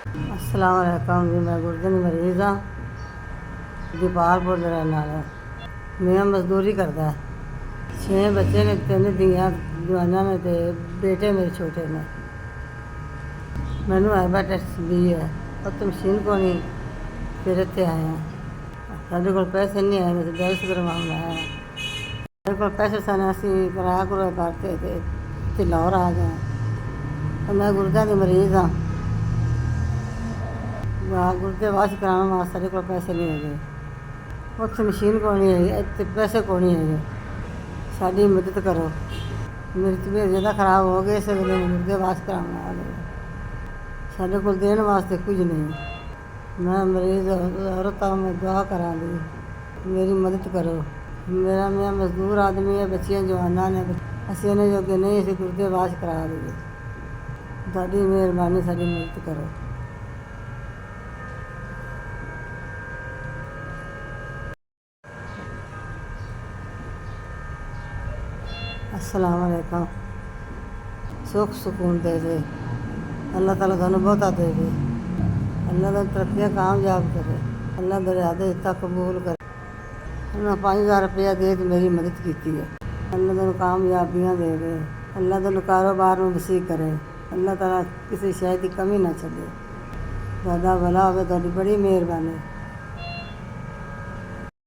अस्सलाम वालेकुम जी। मैं गुर्दे की मरीज़ हाँ, दीपालपुर का रहने वाला। मैं मजदूरी करता है। 6 बच्चे ने, 3 धियां जवाना ने ते बेटे मेरे छोटे ने। मैनू हेपेटाइटिस बी है, उत्त मशीन को नहीं, फिर इत्थे आए हैं। साढ़े कोल पैसे नहीं है, मैं डायलिसिस करवाउण आया। साढ़े कोल पैसे सन, असीं किराया कुराया करते ते इत्थे लाहौर आ गए। मैं गुर्दे की मरीज़ हाँ, गुर्दे वाश कराने वास्ते साढ़े कोल पैसे नहीं है। उत्थे मशीन को नहीं है, इत्थे पैसे को नहीं है। साडी मदद करो। मेरी तबीयत ज़्यादा खराब हो गई, इस वेले गुर्दे वाश कराने आ गए। साढ़े कोल देने वास्ते कुछ नहीं। मैं मरीज़ औरत हाँ, मैं दुआ करा दी, मेरी मदद करो। मैं मजदूर आदमी है, बच्चियां जवाना ने, असीं इन्ने जोगे नहीं, असीं गुर्दे वाश करा दईए। तुहाडी मेहरबानी, साडी मदद करो। अस्सलाम वालेकुम। सुख सुकून दे दे अल्लाह ताला, तुहानूं बहुता दे दे। अल्लाह ताला तरक्कियां कामयाब करे। अल्लाह दरियादे हिस्सा कबूल करे। उन्हें 5000 रुपया दे के मेरी मदद की है। अल्लाह ताला कामयाबियाँ दे दे। अल्लाह ताला कारोबार में वसी करे। अल्लाह ताला किसी शय की कमी ना छड्डे। तुहाडा भला होवे, तुहाडी बड़ी मेहरबानी।